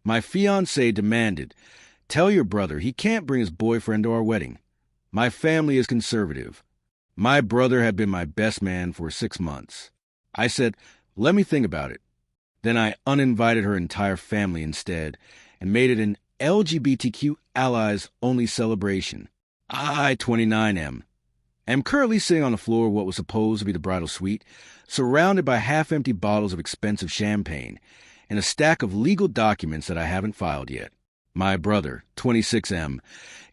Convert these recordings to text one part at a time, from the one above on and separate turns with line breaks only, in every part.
My fiancée demanded, "Tell your brother he can't bring his boyfriend to our wedding. My family is conservative. My brother had been my best man for 6 months." I said, "Let me think about it." Then I uninvited her entire family instead and made it an LGBTQ allies only celebration. I, 29 am currently sitting on the floor of what was supposed to be the bridal suite, surrounded by half-empty bottles of expensive champagne and a stack of legal documents that I haven't filed yet. My brother, 26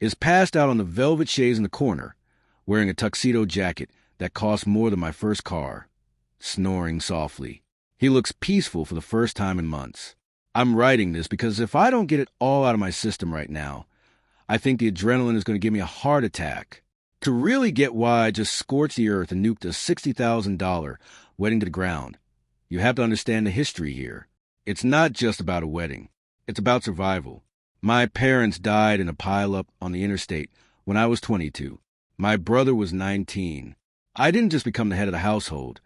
is passed out on the velvet chaise in the corner, wearing a tuxedo jacket that cost more than my first car, snoring softly. He looks peaceful for the first time in months. I'm writing this because if I don't get it all out of my system right now, I think the adrenaline is going to give me a heart attack. To really get why I just scorched the earth and nuked a $60,000 wedding to the ground, you have to understand the history here. It's not just about a wedding. It's about survival. My parents died in a pileup on the interstate when I was 22. My brother was 19. I didn't just become the head of the household.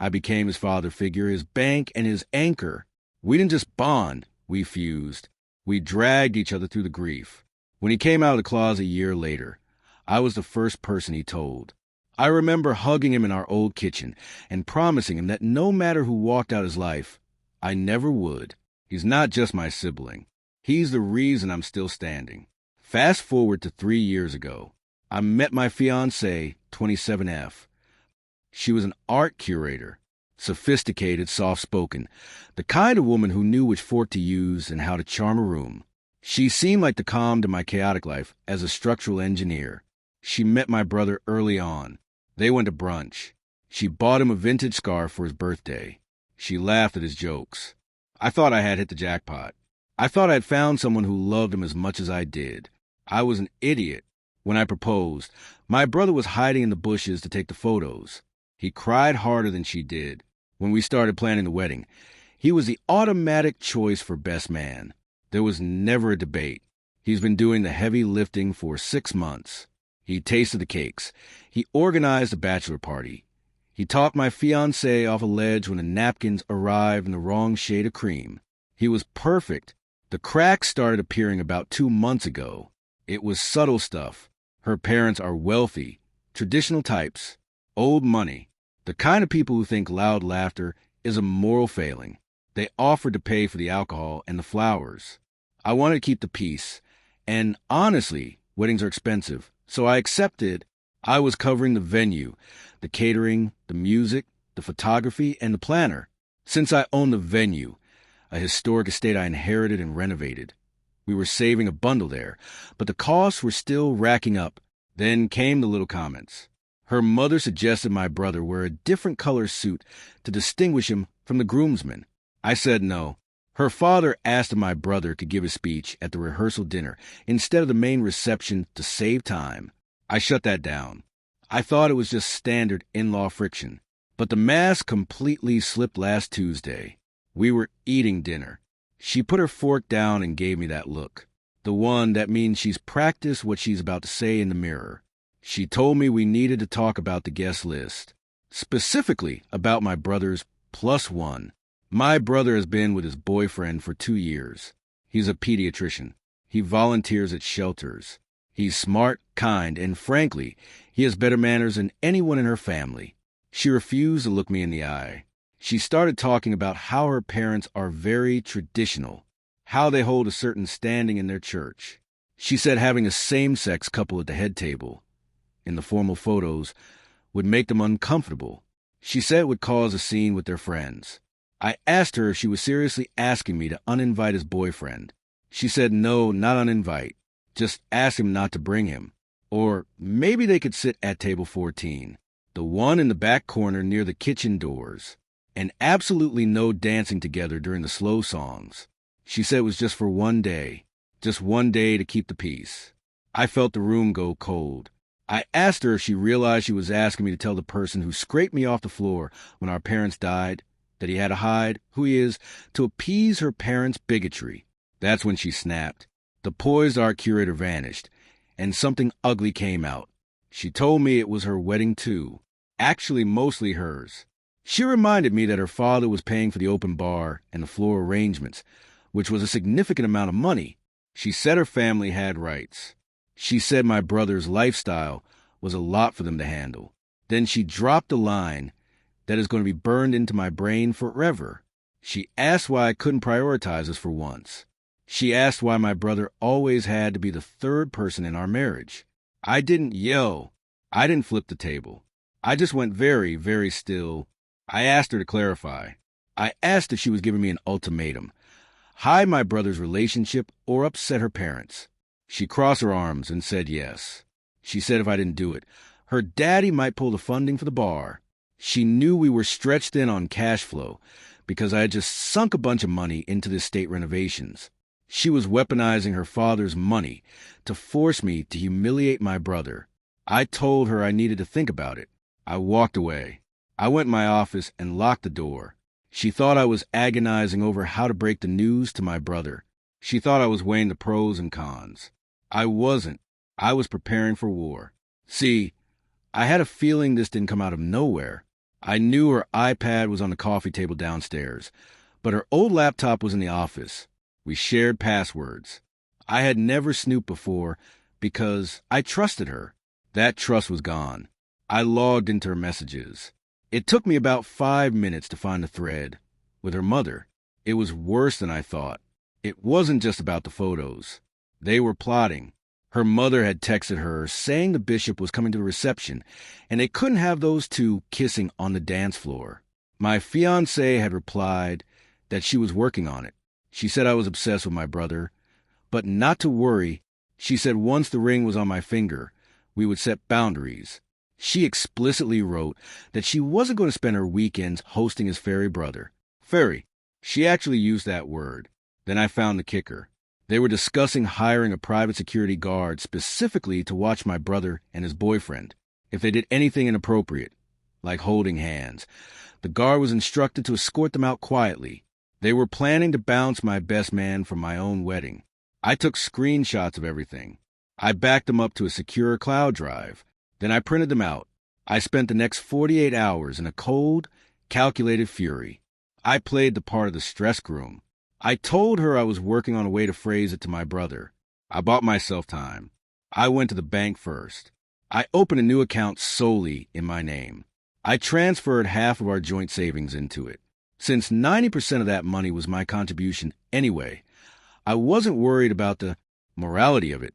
I became his father figure, his bank, and his anchor. We didn't just bond, we fused. We dragged each other through the grief. When he came out of the closet a year later, I was the first person he told. I remember hugging him in our old kitchen and promising him that no matter who walked out his life, I never would. He's not just my sibling. He's the reason I'm still standing. Fast forward to 3 years ago. I met my fiancée, 27F. She was an art curator, sophisticated, soft-spoken, the kind of woman who knew which fork to use and how to charm a room. She seemed like the calm to my chaotic life as a structural engineer. She met my brother early on. They went to brunch. She bought him a vintage scarf for his birthday. She laughed at his jokes. I thought I had hit the jackpot. I thought I had found someone who loved him as much as I did. I was an idiot. When I proposed, my brother was hiding in the bushes to take the photos. He cried harder than she did. When we started planning the wedding, he was the automatic choice for best man. There was never a debate. He's been doing the heavy lifting for 6 months. He tasted the cakes. He organized a bachelor party. He talked my fiancée off a ledge when the napkins arrived in the wrong shade of cream. He was perfect. The cracks started appearing about 2 months ago. It was subtle stuff. Her parents are wealthy, traditional types, old money, the kind of people who think loud laughter is a moral failing. They offered to pay for the alcohol and the flowers. I wanted to keep the peace, and honestly, weddings are expensive, so I accepted. I was covering the venue, the catering, the music, the photography, and the planner. Since I own the venue, a historic estate I inherited and renovated, we were saving a bundle there, but the costs were still racking up. Then came the little comments. Her mother suggested my brother wear a different color suit to distinguish him from the groomsmen. I said no. Her father asked if my brother could give a speech at the rehearsal dinner instead of the main reception to save time. I shut that down. I thought it was just standard in-law friction. But the mask completely slipped last Tuesday. We were eating dinner. She put her fork down and gave me that look. The one that means she's practiced what she's about to say in the mirror. She told me we needed to talk about the guest list. Specifically about my brother's +1. My brother has been with his boyfriend for 2 years. He's a pediatrician. He volunteers at shelters. He's smart, kind, and frankly, he has better manners than anyone in her family. She refused to look me in the eye. She started talking about how her parents are very traditional, how they hold a certain standing in their church. She said having a same-sex couple at the head table, in the formal photos, would make them uncomfortable. She said it would cause a scene with their friends. I asked her if she was seriously asking me to uninvite his boyfriend. She said no, not uninvite. Just ask him not to bring him. Or maybe they could sit at table 14, the one in the back corner near the kitchen doors. And absolutely no dancing together during the slow songs. She said it was just for 1 day. Just 1 day to keep the peace. I felt the room go cold. I asked her if she realized she was asking me to tell the person who scraped me off the floor when our parents died that he had to hide who he is to appease her parents' bigotry. That's when she snapped. The poised art curator vanished, and something ugly came out. She told me it was her wedding too. Actually, mostly hers. She reminded me that her father was paying for the open bar and the floor arrangements, which was a significant amount of money. She said her family had rights. She said my brother's lifestyle was a lot for them to handle. Then she dropped a line that is going to be burned into my brain forever. She asked why I couldn't prioritize us for once. She asked why my brother always had to be the third person in our marriage. I didn't yell. I didn't flip the table. I just went very, very still. I asked her to clarify. I asked if she was giving me an ultimatum. Hide my brother's relationship or upset her parents. She crossed her arms and said yes. She said if I didn't do it, her daddy might pull the funding for the bar. She knew we were stretched in on cash flow because I had just sunk a bunch of money into the estate renovations. She was weaponizing her father's money to force me to humiliate my brother. I told her I needed to think about it. I walked away. I went in my office and locked the door. She thought I was agonizing over how to break the news to my brother. She thought I was weighing the pros and cons. I wasn't. I was preparing for war. See, I had a feeling this didn't come out of nowhere. I knew her iPad was on the coffee table downstairs, but her old laptop was in the office. We shared passwords. I had never snooped before because I trusted her. That trust was gone. I logged into her messages. It took me about 5 minutes to find the thread. With her mother, it was worse than I thought. It wasn't just about the photos. They were plotting. Her mother had texted her saying the bishop was coming to the reception, and they couldn't have those two kissing on the dance floor. My fiancée had replied that she was working on it. She said I was obsessed with my brother, but not to worry. She said once the ring was on my finger, we would set boundaries. She explicitly wrote that she wasn't going to spend her weekends hosting his fairy brother. Fairy. She actually used that word. Then I found the kicker. They were discussing hiring a private security guard specifically to watch my brother and his boyfriend if they did anything inappropriate, like holding hands. The guard was instructed to escort them out quietly. They were planning to bounce my best man from my own wedding. I took screenshots of everything. I backed them up to a secure cloud drive. Then I printed them out. I spent the next 48 hours in a cold, calculated fury. I played the part of the stress groom. I told her I was working on a way to phrase it to my brother. I bought myself time. I went to the bank first. I opened a new account solely in my name. I transferred half of our joint savings into it. Since 90% of that money was my contribution anyway, I wasn't worried about the morality of it,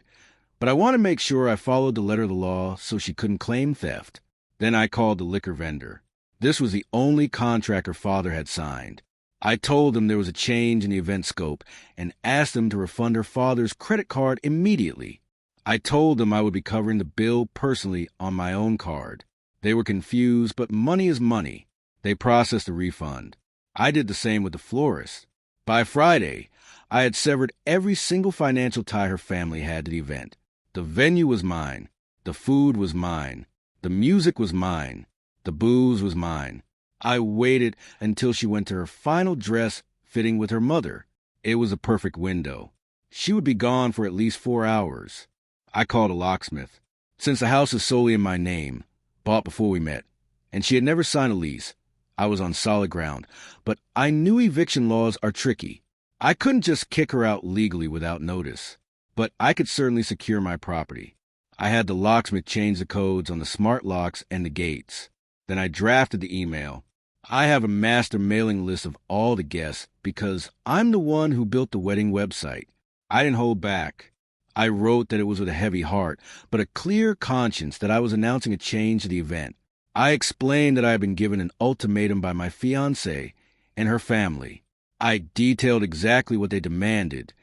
but I wanted to make sure I followed the letter of the law so she couldn't claim theft. Then I called the liquor vendor. This was the only contract her father had signed. I told them there was a change in the event scope and asked them to refund her father's credit card immediately. I told them I would be covering the bill personally on my own card. They were confused, but money is money. They processed the refund. I did the same with the florist. By Friday, I had severed every single financial tie her family had to the event. The venue was mine. The food was mine. The music was mine. The booze was mine. I waited until she went to her final dress fitting with her mother. It was a perfect window. She would be gone for at least 4 hours. I called a locksmith. Since the house is solely in my name, bought before we met, and she had never signed a lease, I was on solid ground. But I knew eviction laws are tricky. I couldn't just kick her out legally without notice, but I could certainly secure my property. I had the locksmith change the codes on the smart locks and the gates. Then I drafted the email. I have a master mailing list of all the guests because I'm the one who built the wedding website. I didn't hold back. I wrote that it was with a heavy heart, but a clear conscience that I was announcing a change to the event. I explained that I had been given an ultimatum by my fiancée and her family. I detailed exactly what they demanded,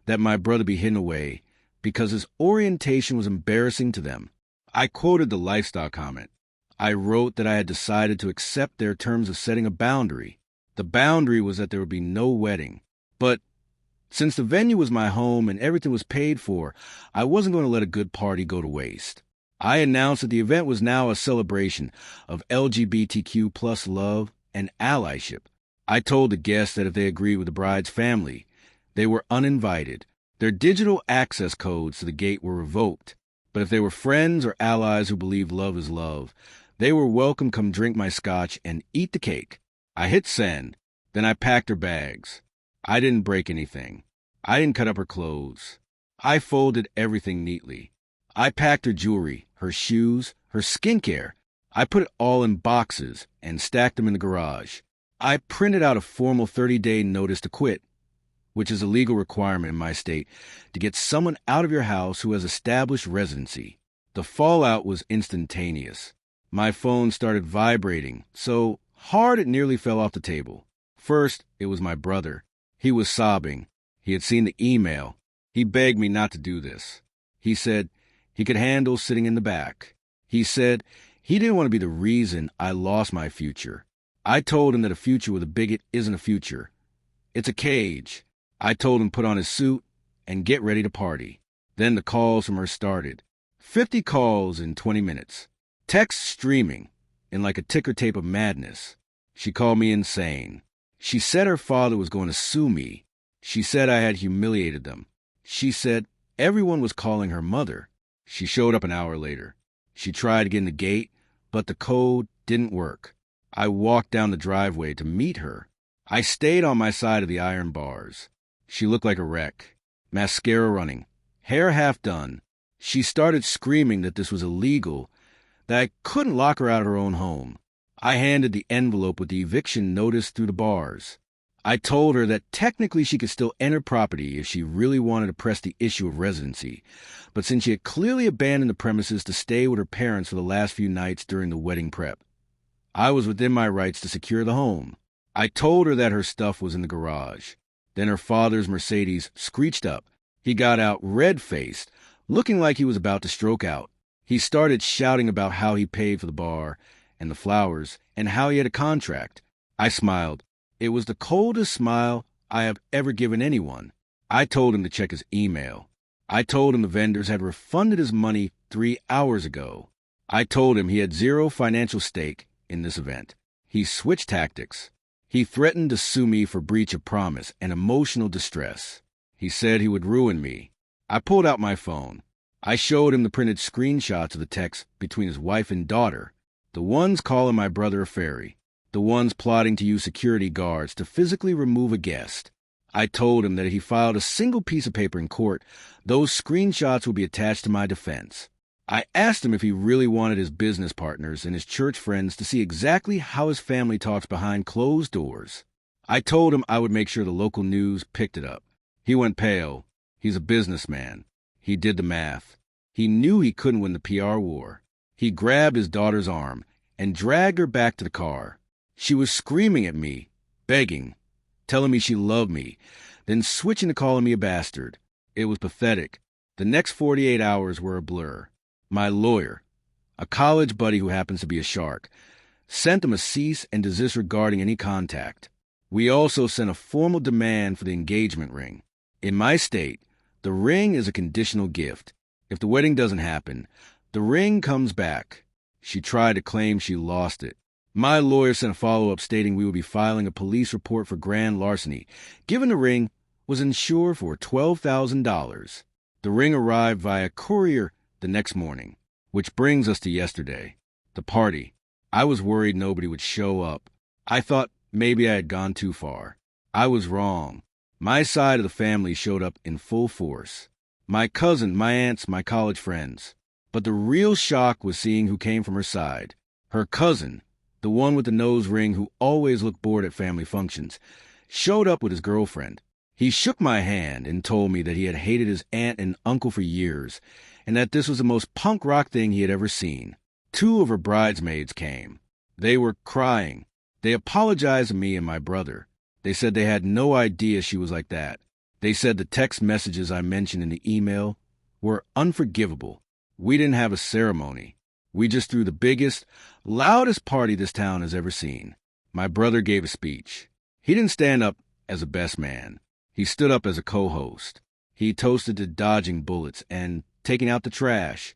that my brother be hidden away because his orientation was embarrassing to them. I quoted the lifestyle comment. I wrote that I had decided to accept their terms of setting a boundary. The boundary was that there would be no wedding. But since the venue was my home and everything was paid for, I wasn't going to let a good party go to waste. I announced that the event was now a celebration of LGBTQ plus love and allyship. I told the guests that if they agreed with the bride's family, they were uninvited. Their digital access codes to the gate were revoked. But if they were friends or allies who believed love is love, they were welcome to come drink my scotch and eat the cake. I hit send. Then I packed her bags. I didn't break anything. I didn't cut up her clothes. I folded everything neatly. I packed her jewelry, her shoes, her skincare. I put it all in boxes and stacked them in the garage. I printed out a formal 30-day notice to quit, which is a legal requirement in my state to get someone out of your house who has established residency. The fallout was instantaneous. My phone started vibrating so hard it nearly fell off the table. First, it was my brother. He was sobbing. He had seen the email. He begged me not to do this. He said he could handle sitting in the back. He said he didn't want to be the reason I lost my future. I told him that a future with a bigot isn't a future. It's a cage. I told him to put on his suit and get ready to party. Then the calls from her started. 50 calls in 20 minutes. Texts streaming in like a ticker tape of madness. She called me insane. She said her father was going to sue me. She said I had humiliated them. She said everyone was calling her mother. She showed up an hour later. She tried to get in the gate, but the code didn't work. I walked down the driveway to meet her. I stayed on my side of the iron bars. She looked like a wreck. Mascara running. Hair half done. She started screaming that this was illegal, that I couldn't lock her out of her own home. I handed the envelope with the eviction notice through the bars. I told her that technically she could still enter property if she really wanted to press the issue of residency, but since she had clearly abandoned the premises to stay with her parents for the last few nights during the wedding prep, I was within my rights to secure the home. I told her that her stuff was in the garage. Then her father's Mercedes screeched up. He got out red-faced, looking like he was about to stroke out. He started shouting about how he paid for the bar and the flowers and how he had a contract. I smiled. It was the coldest smile I have ever given anyone. I told him to check his email. I told him the vendors had refunded his money 3 hours ago. I told him he had zero financial stake in this event. He switched tactics. He threatened to sue me for breach of promise and emotional distress. He said he would ruin me. I pulled out my phone. I showed him the printed screenshots of the text between his wife and daughter, the ones calling my brother a fairy, the ones plotting to use security guards to physically remove a guest. I told him that if he filed a single piece of paper in court, those screenshots would be attached to my defense. I asked him if he really wanted his business partners and his church friends to see exactly how his family talks behind closed doors. I told him I would make sure the local news picked it up. He went pale. He's a businessman. He did the math. He knew he couldn't win the PR war. He grabbed his daughter's arm and dragged her back to the car. She was screaming at me, begging, telling me she loved me, then switching to calling me a bastard. It was pathetic. The next 48 hours were a blur. My lawyer, a college buddy who happens to be a shark, sent him a cease and desist regarding any contact. We also sent a formal demand for the engagement ring. In my state, the ring is a conditional gift. If the wedding doesn't happen, the ring comes back. She tried to claim she lost it. My lawyer sent a follow-up stating we would be filing a police report for grand larceny, given the ring was insured for $12,000. The ring arrived via courier the next morning, which brings us to yesterday, the party. I was worried nobody would show up. I thought maybe I had gone too far. I was wrong. My side of the family showed up in full force. My cousin, my aunts, my college friends. But the real shock was seeing who came from her side. Her cousin, the one with the nose ring who always looked bored at family functions, showed up with his girlfriend. He shook my hand and told me that he had hated his aunt and uncle for years, and that this was the most punk rock thing he had ever seen. 2 of her bridesmaids came. They were crying. They apologized to me and my brother. They said they had no idea she was like that. They said the text messages I mentioned in the email were unforgivable. We didn't have a ceremony. We just threw the biggest, loudest party this town has ever seen. My brother gave a speech. He didn't stand up as a best man. He stood up as a co-host. He toasted to dodging bullets and taking out the trash.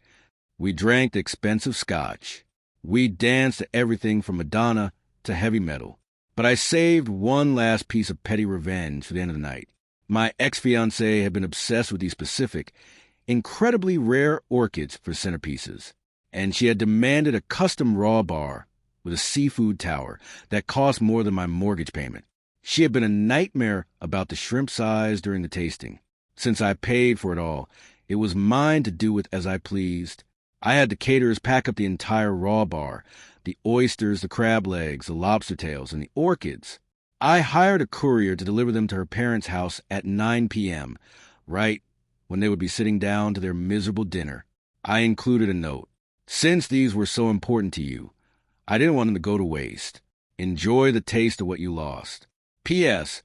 We drank the expensive scotch. We danced to everything from Madonna to heavy metal. But I saved one last piece of petty revenge for the end of the night. My ex-fiancée had been obsessed with these specific, incredibly rare orchids for centerpieces, and she had demanded a custom raw bar with a seafood tower that cost more than my mortgage payment. She had been a nightmare about the shrimp size during the tasting. Since I paid for it all, it was mine to do with as I pleased. I had the caterers pack up the entire raw bar, the oysters, the crab legs, the lobster tails, and the orchids. I hired a courier to deliver them to her parents' house at 9 p.m., right when they would be sitting down to their miserable dinner. I included a note. Since these were so important to you, I didn't want them to go to waste. Enjoy the taste of what you lost. P.S.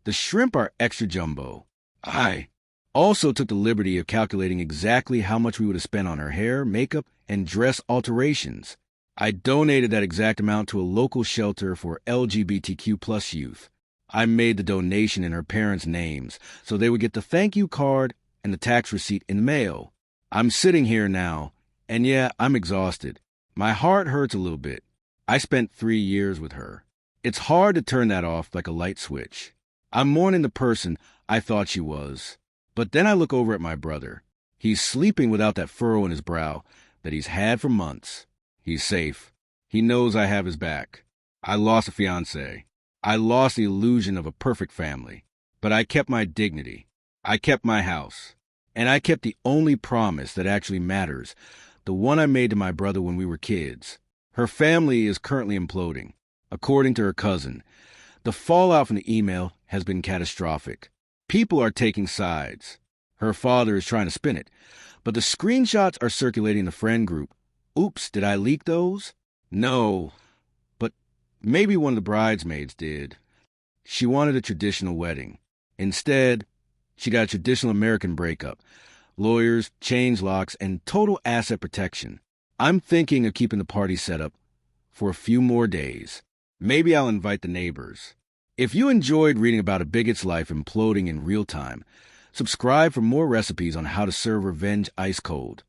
The shrimp are extra jumbo. I also took the liberty of calculating exactly how much we would have spent on her hair, makeup, and dress alterations. I donated that exact amount to a local shelter for LGBTQ plus youth. I made the donation in her parents' names so they would get the thank you card and the tax receipt in the mail. I'm sitting here now, and yeah, I'm exhausted. My heart hurts a little bit. I spent 3 years with her. It's hard to turn that off like a light switch. I'm mourning the person I thought she was. But then I look over at my brother. He's sleeping without that furrow in his brow that he's had for months. He's safe. He knows I have his back. I lost a fiancée. I lost the illusion of a perfect family. But I kept my dignity. I kept my house. And I kept the only promise that actually matters, the one I made to my brother when we were kids. Her family is currently imploding. According to her cousin, the fallout from the email has been catastrophic. People are taking sides. Her father is trying to spin it, but the screenshots are circulating in the friend group. Oops, did I leak those? No, but maybe one of the bridesmaids did. She wanted a traditional wedding. Instead, she got a traditional American breakup. Lawyers, change locks, and total asset protection. I'm thinking of keeping the party set up for a few more days. Maybe I'll invite the neighbors. If you enjoyed reading about a bigot's life imploding in real time, subscribe for more recipes on how to serve revenge ice cold.